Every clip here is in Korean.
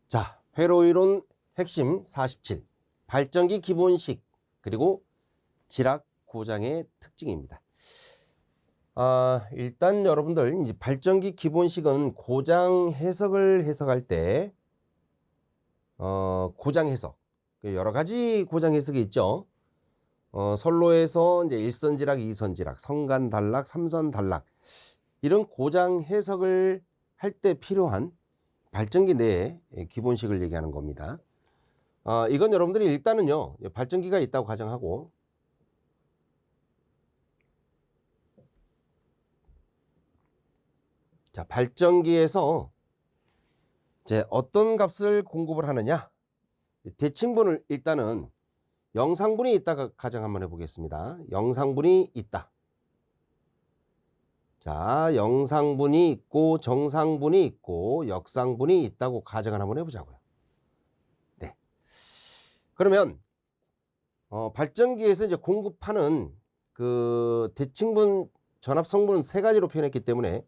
자, 회로이론 핵심 47. 발전기 기본식 그리고 지락 고장의 특징입니다. 일단 여러분들 이제 발전기 기본식은 고장 해석을 해석할 때 고장 해석 여러 가지 고장 해석이 있죠. 선로에서 이제 1선 지락, 2선 지락, 성간 단락, 3선 단락 이런 고장 해석을 할 때 필요한 발전기 내의 기본식을 얘기하는 겁니다. 이건 여러분들이 일단은요 발전기가 있다고 가정하고 자, 발전기에서 이제 어떤 값을 공급을 하느냐 대칭분을 일단은 영상분이 있다가 가정 한번 해보겠습니다. 영상분이 있다. 자, 영상분이 있고 정상분이 있고 역상분이 있다고 가정을 한번 해보자고요. 네. 그러면 발전기에서 이제 공급하는 그 대칭분, 전압성분 세 가지로 표현했기 때문에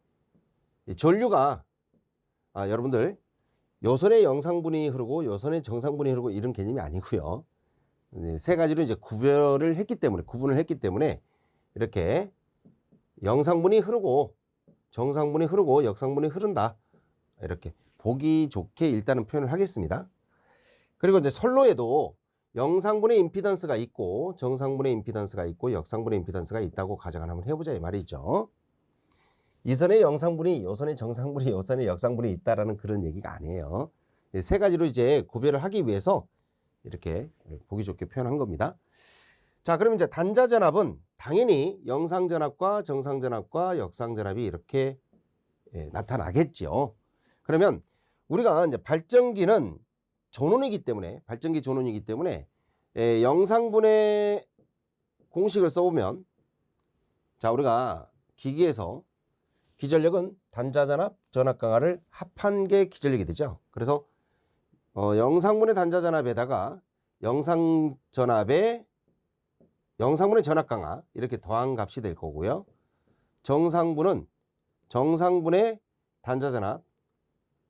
전류가 여러분들 요선에 영상분이 흐르고 요선에 정상분이 흐르고 이런 개념이 아니고요. 세 가지로 이제 구분을 했기 때문에 이렇게 영상분이 흐르고 정상분이 흐르고 역상분이 흐른다. 이렇게 보기 좋게 일단은 표현을 하겠습니다. 그리고 이제 선로에도 영상분의 임피던스가 있고 정상분의 임피던스가 있고 역상분의 임피던스가 있다고 가정을 한번 해보자 이 말이죠. 이선의 영상분이 요선의 정상분이 요선의 역상분이 있다라는 그런 얘기가 아니에요. 세 가지로 이제 구별을 하기 위해서 이렇게 보기 좋게 표현한 겁니다. 자, 그럼 이제 단자전압은 당연히 영상전압과 정상전압과 역상전압이 이렇게 나타나겠죠. 그러면 우리가 이제 발전기는 전원이기 때문에 발전기 전원이기 때문에 영상분의 공식을 써보면 자, 우리가 기기에서 기전력은 단자전압, 전압강하를 합한 게 기전력이 되죠. 그래서 영상분의 단자전압에다가 영상분의 전압강하 이렇게 더한 값이 될 거고요. 정상분은 정상분의 단자전압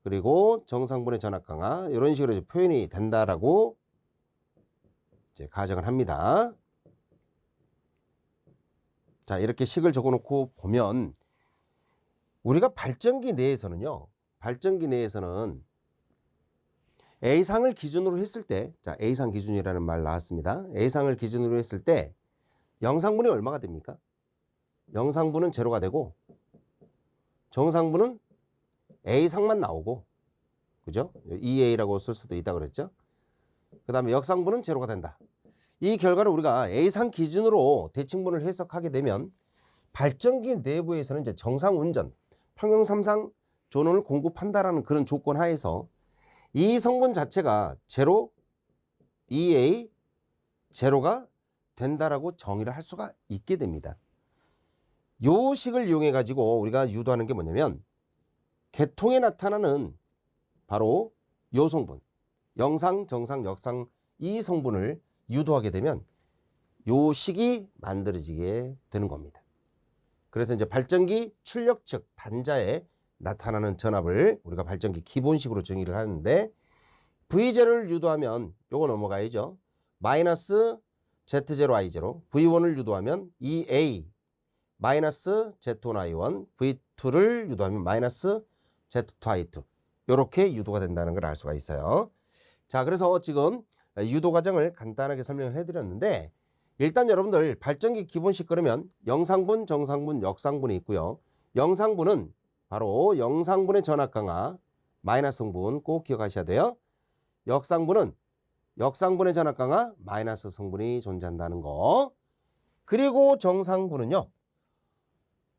그리고 정상분의 전압강하 이런 식으로 이제 표현이 된다라고 이제 가정을 합니다. 자, 이렇게 식을 적어놓고 보면 우리가 발전기 내에서는 A상을 기준으로 했을 때, 자, A상 기준이라는 말 나왔습니다. A상을 기준으로 했을 때 영상분이 얼마가 됩니까? 영상분은 제로가 되고 정상분은 A상만 나오고, 그죠? 2A라고 쓸 수도 있다 그랬죠? 그 다음에 역상분은 제로가 된다. 이 결과를 우리가 A상 기준으로 대칭분을 해석하게 되면 발전기 내부에서는 이제 정상 운전, 평형삼상 전원을 공급한다라는 그런 조건 하에서 이 성분 자체가 제로, 2A, 제로가 된다라고 정의를 할 수가 있게 됩니다. 요 식을 이용해 가지고 우리가 유도하는 게 뭐냐면 계통에 나타나는 바로 요 성분, 영상, 정상, 역상 이 성분을 유도하게 되면 요 식이 만들어지게 되는 겁니다. 그래서 이제 발전기 출력 측 단자에 나타나는 전압을 우리가 발전기 기본식으로 정의를 하는데 V0를 유도하면 요거 넘어가야죠. 마이너스 Z0I0 V1을 유도하면 2A 마이너스 Z1I1 V2를 유도하면 마이너스 Z2I2 이렇게 유도가 된다는 걸 알 수가 있어요. 자, 그래서 지금 유도 과정을 간단하게 설명을 해드렸는데 일단 여러분들 발전기 기본식 그러면 영상분, 정상분, 역상분이 있고요. 영상분은 바로 영상분의 전압강하 마이너스 성분 꼭 기억하셔야 돼요. 역상분은 역상분의 전압강하 마이너스 성분이 존재한다는 거. 그리고 정상분은요.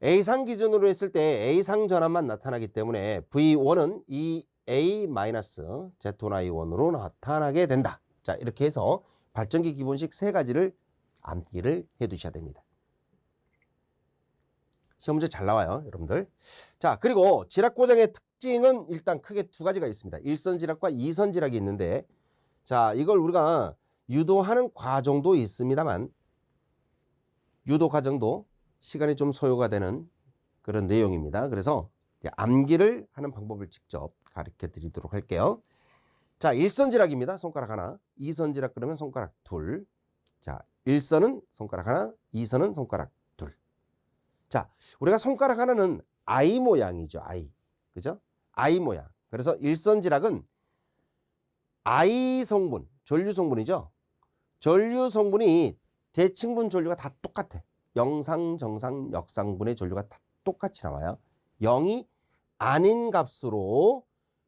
A상 기준으로 했을 때 A상 전압만 나타나기 때문에 V1은 2A 마이너스 Z1I1으로 나타나게 된다. 자, 이렇게 해서 발전기 기본식 세 가지를 암기를 해 두셔야 됩니다. 시험 문제 잘 나와요, 여러분들. 자, 그리고 지락 고장의 특징은 일단 크게 두 가지가 있습니다. 1선 지락과 2선 지락이 있는데 자, 이걸 우리가 유도하는 과정도 있습니다만 유도 과정도 시간이 좀 소요가 되는 그런 내용입니다. 그래서 이제 암기를 하는 방법을 직접 가르쳐 드리도록 할게요. 자, 일선지락입니다. 손가락 하나. 이선지락 그러면 손가락 둘. 자, 일선은 손가락 하나, 이선은 손가락 둘. 자, 우리가 손가락 하나는 I 모양이죠. I. 그죠? I 모양. 그래서 일선지락은 I 성분, 전류 성분이죠. 전류 성분이 대칭분 전류가 다 똑같아. 영상, 정상, 역상분의 전류가 다 똑같이 나와요. 0이 아닌 값으로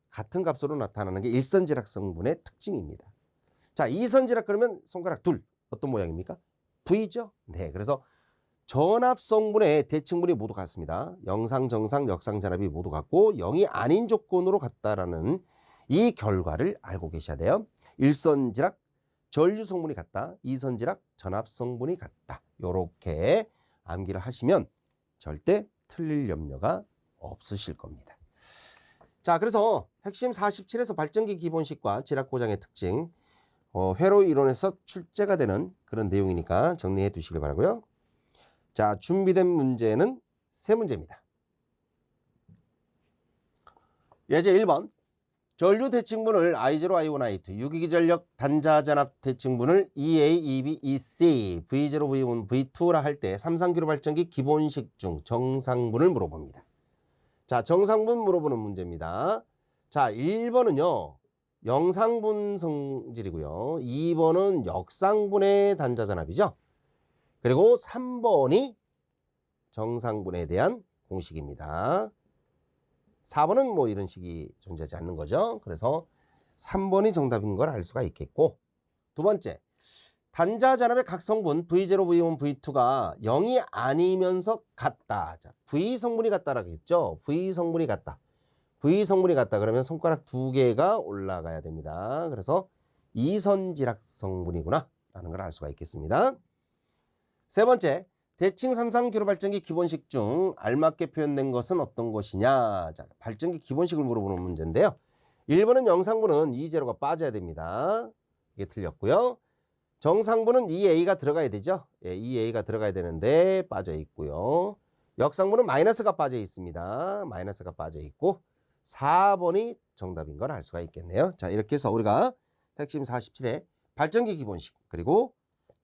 같은 값으로 나타나는 게 일선지락 성분의 특징입니다. 자, 이선지락 그러면 손가락 둘. 어떤 모양입니까? V죠. 네, 그래서 전압 성분의 대칭분이 모두 같습니다. 영상, 정상, 역상 전압이 모두 같고 0이 아닌 조건으로 같다라는 이 결과를 알고 계셔야 돼요. 일선지락 전류 성분이 같다. 이선지락 전압 성분이 같다. 요렇게 암기를 하시면 절대 틀릴 염려가 없으실 겁니다. 자, 그래서 핵심 47에서 발전기 기본식과 지락 고장의 특징, 회로 이론에서 출제가 되는 그런 내용이니까 정리해 두시길 바라고요. 자, 준비된 문제는 3문제입니다. 예제 1번. 전류 대칭분을 I0, I1, I2, 유기기전력 단자전압 대칭분을 EA, EB, EC, V0, V1, V2라 할 때 3상기로 발전기 기본식 중 정상분을 물어봅니다. 자, 정상분 물어보는 문제입니다. 자, 1번은요. 영상분 성질이고요. 2번은 역상분의 단자전압이죠. 그리고 3번이 정상분에 대한 공식입니다. 4번은 뭐 이런 식이 존재하지 않는 거죠. 그래서 3번이 정답인 걸 알 수가 있겠고, 두 번째, 단자전압의 각 성분 V0, V1, V2가 0이 아니면서 같다. 자, V 성분이 같다라고 했죠. V 성분이 같다. V 성분이 같다 그러면 손가락 2개가 올라가야 됩니다. 그래서 이선지락 성분이구나 라는 걸 알 수가 있겠습니다. 세 번째, 대칭 3상기로 발전기 기본식 중 알맞게 표현된 것은 어떤 것이냐. 자, 발전기 기본식을 물어보는 문제인데요. 1번은 영상분은 E0가 빠져야 됩니다. 이게 틀렸고요. 정상분은 EA가 들어가야 되죠. 예, EA가 들어가야 되는데 빠져 있고요. 역상분은 마이너스가 빠져 있습니다. 마이너스가 빠져 있고 4번이 정답인 걸 알 수가 있겠네요. 자, 이렇게 해서 우리가 핵심 47의 발전기 기본식 그리고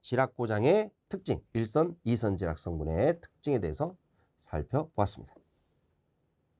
지락고장의 특징, 1선, 2선 지락 성분의 특징에 대해서 살펴보았습니다.